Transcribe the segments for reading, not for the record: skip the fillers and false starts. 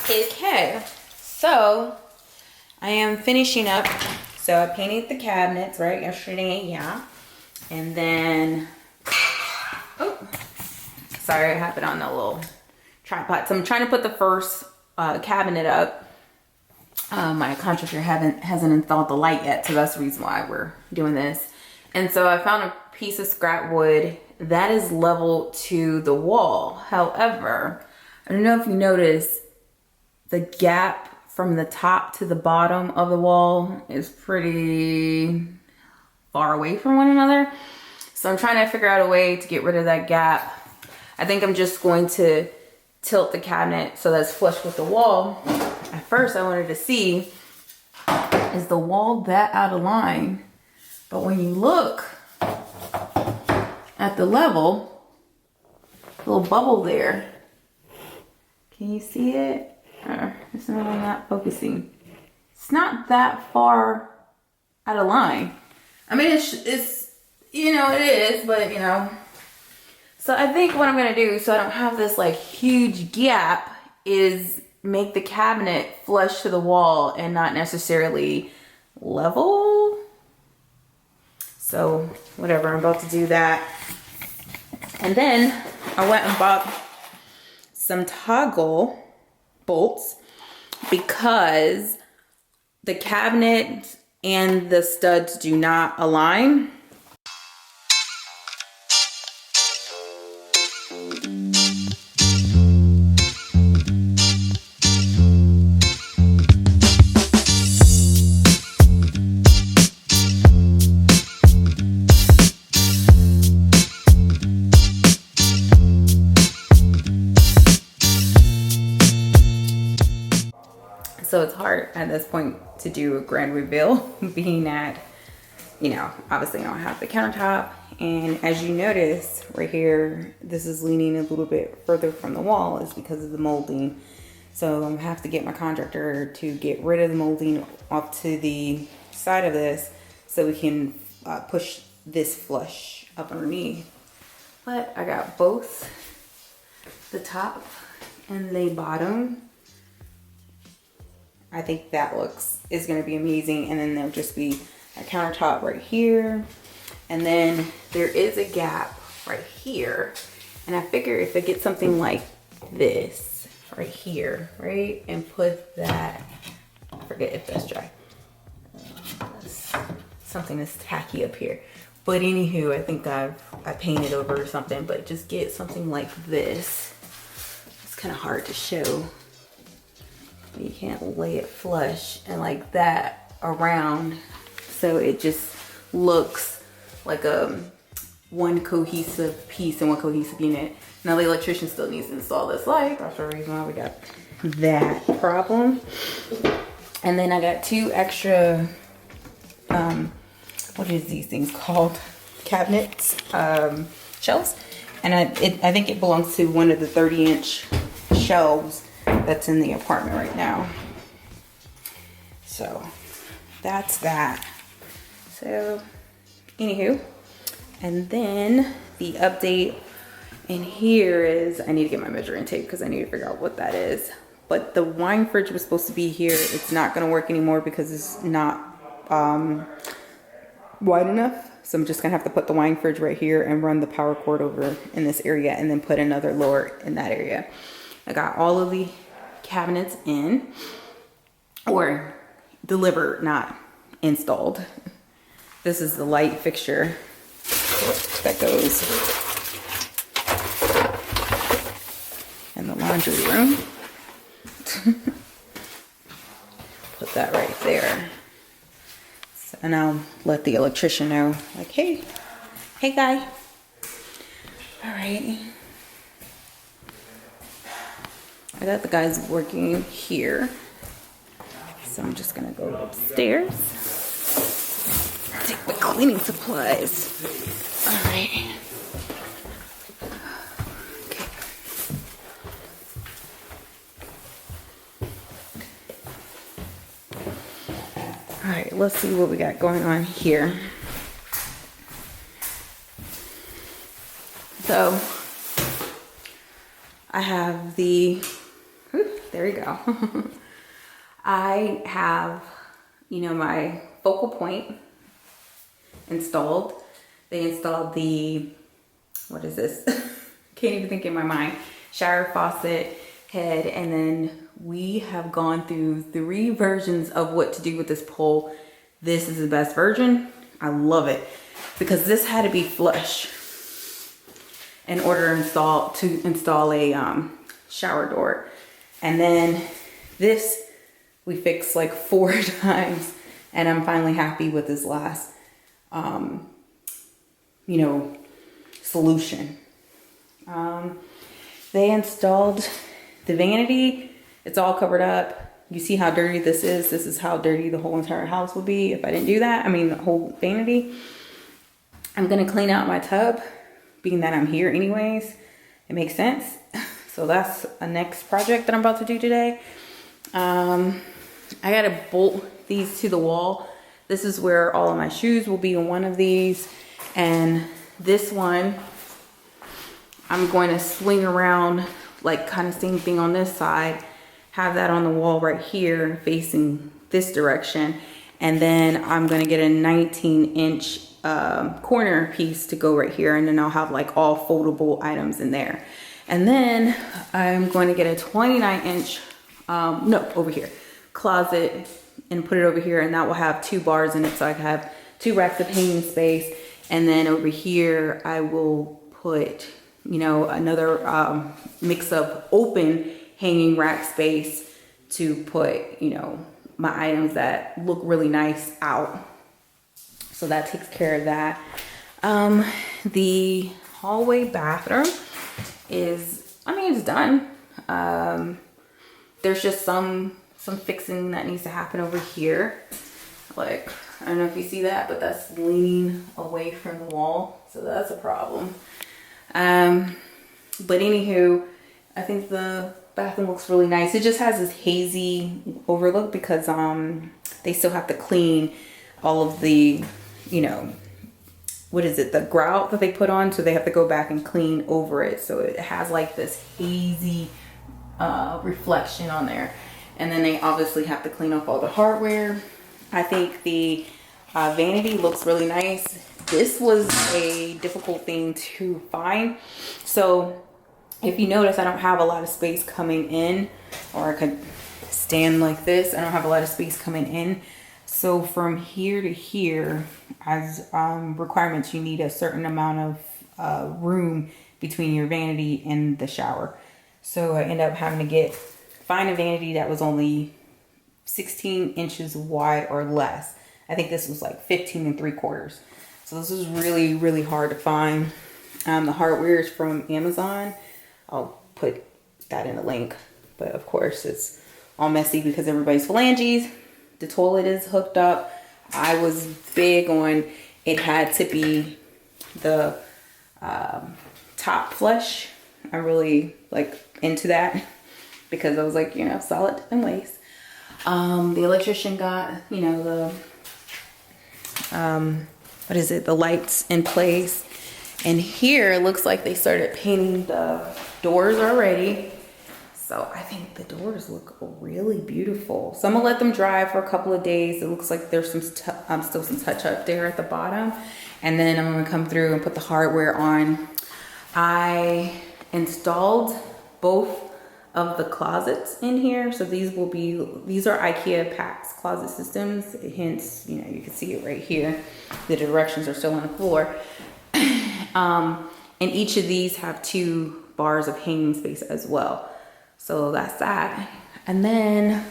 Okay, so I am finishing up. So I painted the cabinets right yesterday, yeah. And then, oh, sorry, I have it on the little tripod. So I'm trying to put the first cabinet up. My contractor hasn't installed the light yet, so that's the reason why we're doing this. And so I found a piece of scrap wood that is level to the wall. However, I don't know if you notice, the gap from the top to the bottom of the wall is pretty far away from one another. So I'm trying to figure out a way to get rid of that gap. I think I'm just going to tilt the cabinet so that's flush with the wall. At first I wanted to see, is the wall that out of line? But when you look at the level, little bubble there, can you see it? It's really not focusing. It's not that far out of line. I mean, it's you know, it is, but you know. So I think what I'm gonna do, so I don't have this like huge gap, is make the cabinet flush to the wall and not necessarily level. So whatever, I'm about to do that. And then I went and bought some toggle bolts because the cabinet and the studs do not align. So it's hard at this point to do a grand reveal, being that, you know, obviously I don't have the countertop. And as you notice right here, this is leaning a little bit further from the wall, is because of the molding. So I'm gonna have to get my contractor to get rid of the molding off to the side of this so we can push this flush up underneath. But I got both the top and the bottom. I think that is gonna be amazing. And then there'll just be a countertop right here. And then there is a gap right here. And I figure if I get something like this right here, right? And put that, I forget if that's dry. Something that's tacky up here. But anywho, I think I painted over or something, but just get something like this. It's kind of hard to show. You can't lay it flush and like that around, so it just looks like a one cohesive piece and one cohesive unit. Now the electrician still needs to install this light. That's the reason why we got that problem. And then I got two extra, what is these things called? Cabinets, shelves. And I think it belongs to one of the 30-inch shelves that's in the apartment right now. So that's that. So anywho, and then the update in here is I need to get my measuring tape because I need to figure out what that is. But the wine fridge was supposed to be here. It's not going to work anymore because it's not wide enough. So I'm just gonna have to put the wine fridge right here and run the power cord over in this area and then put another lower in that area. I got all of the cabinets in, or delivered, not installed. This is the light fixture that goes in the laundry room. Put that right there. So, and I'll let the electrician know, like, hey guy. All right. I got the guys working here. So I'm just gonna go upstairs. Take the cleaning supplies. All right. Okay. All right, let's see what we got going on here. So I have the there you go. I have, you know, my focal point installed. They installed the, what is this? Can't even think in my mind. Shower faucet head, and then we have gone through 3 versions of what to do with this pole. This is the best version. I love it because this had to be flush in order to install a shower door. And then this we fixed like 4 times, and I'm finally happy with this last you know, solution. They installed the vanity. It's all covered up. You see how dirty this is. This is how dirty the whole entire house would be if I didn't do that. I mean, the whole vanity. I'm gonna clean out my tub, being that I'm here anyways. It makes sense. So that's a next project that I'm about to do today. I gotta bolt these to the wall. This is where all of my shoes will be in one of these. And this one, I'm going to swing around, like kind of same thing on this side, have that on the wall right here facing this direction. And then I'm going to get a 19-inch corner piece to go right here. And then I'll have like all foldable items in there. And then I'm going to get a 29-inch, no, over here, closet and put it over here. And that will have 2 bars in it. So I can have 2 racks of hanging space. And then over here, I will put, you know, another mix of open hanging rack space to put, you know, my items that look really nice out. So that takes care of that. The hallway bathroom is, I mean, it's done. There's just some fixing that needs to happen over here. Like, I don't know if you see that, but that's leaning away from the wall. So that's a problem. But anywho, I think the bathroom looks really nice. It just has this hazy overlook because they still have to clean all of the, you know, what is it, the grout that they put on. So they have to go back and clean over it. So it has like this hazy reflection on there. And then they obviously have to clean off all the hardware. I think the vanity looks really nice. This was a difficult thing to find. So if you notice, I don't have a lot of space coming in, or I could stand like this. I don't have a lot of space coming in. So from here to here, as requirements, you need a certain amount of room between your vanity and the shower. So I ended up having to find a vanity that was only 16 inches wide or less. I think this was like 15 3/4. So this was really, really hard to find. The hardware is from Amazon. I'll put that in a link. But of course it's all messy because everybody's phalanges. The toilet is hooked up. I was big on it had to be the top flush. I'm really like into that because I was like, you know, solid and waste. The electrician got, you know, the what is it, the lights in place. And here it looks like they started painting the doors already. So I think the doors look really beautiful. So I'm gonna let them dry for a couple of days. It looks like there's still some touch up there at the bottom. And then I'm gonna come through and put the hardware on. I installed both of the closets in here. So these are IKEA PAX closet systems. Hence, you know, you can see it right here. The directions are still on the floor. And each of these have 2 bars of hanging space as well. So that's that. And then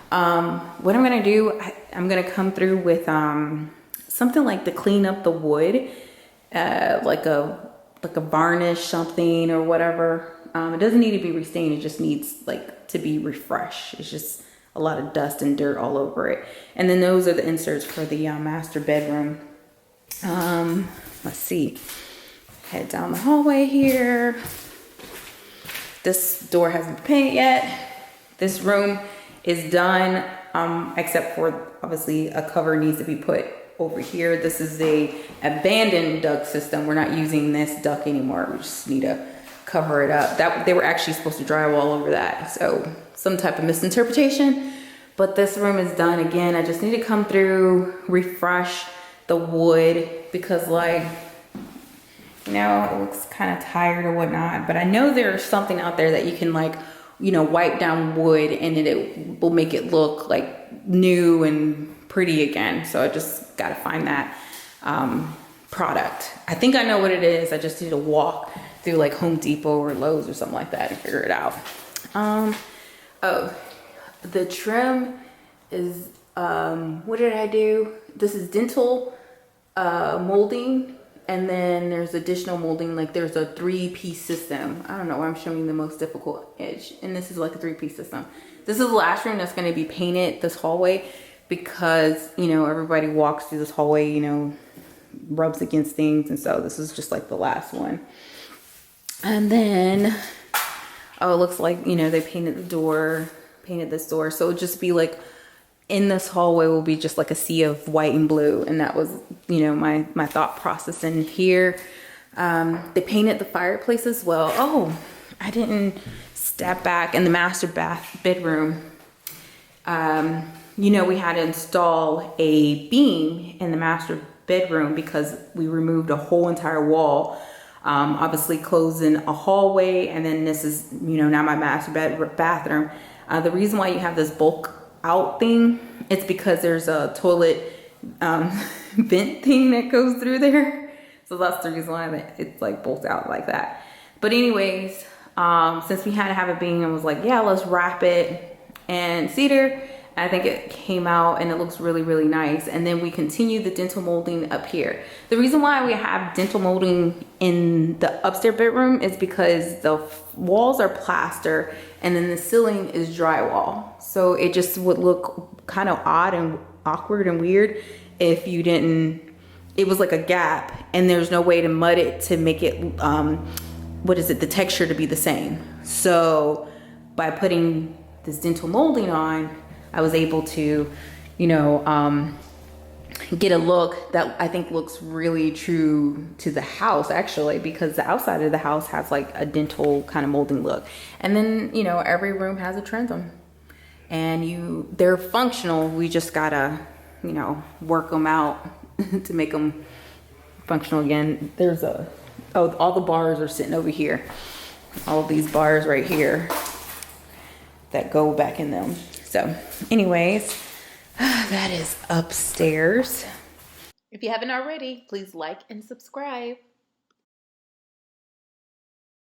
what I'm gonna do, I'm gonna come through with something like to clean up the wood, like a varnish something or whatever. It doesn't need to be restained. It just needs like to be refreshed. It's just a lot of dust and dirt all over it. And then those are the inserts for the master bedroom. Let's see. Head down the hallway here. This door hasn't been painted yet. This room is done, except for obviously a cover needs to be put over here. This is a abandoned duct system. We're not using this duct anymore. We just need to cover it up. That they were actually supposed to drywall over that. So some type of misinterpretation, but this room is done again. I just need to come through, refresh the wood because like, you know, it looks kind of tired or whatnot, but I know there's something out there that you can like, you know, wipe down wood and it will make it look like new and pretty again. So I just got to find that product. I think I know what it is. I just need to walk through like Home Depot or Lowe's or something like that and figure it out. Oh, the trim is, what did I do? This is dental molding, and then there's additional molding, like there's a 3-piece system. I don't know why I'm showing you the most difficult edge, and this is like a 3-piece system. This is the last room that's going to be painted, this hallway, because, you know, everybody walks through this hallway, you know, rubs against things, and so this is just like the last one. And then, oh, it looks like, you know, they painted the door, painted this door, so it'll just be like, in this hallway will be just like a sea of white and blue, and that was, you know, my thought process in here. They painted the fireplace as well. Oh, I didn't step back in the master bedroom. You know, we had to install a beam in the master bedroom because we removed a whole entire wall, obviously closing a hallway, and then this is, you know, now my master bathroom. The reason why you have this bulk out thing, it's because there's a toilet vent thing that goes through there, so that's the reason why it's like bolts out like that. But anyways, since we had to have it being, I was like, yeah, let's wrap it in cedar. I think it came out and it looks really, really nice. And then we continue the dental molding up here. The reason why we have dental molding in the upstairs bedroom is because the walls are plaster and then the ceiling is drywall. So it just would look kind of odd and awkward and weird if you didn't, it was like a gap and there's no way to mud it to make it, the texture to be the same. So by putting this dental molding on, I was able to, you know, get a look that I think looks really true to the house, actually, because the outside of the house has like a dental kind of molding look. And then, you know, every room has a transom and they're functional. We just gotta, you know, work them out to make them functional again. There's all the bars are sitting over here. All these bars right here that go back in them. So anyways, that is upstairs. If you haven't already, please like and subscribe.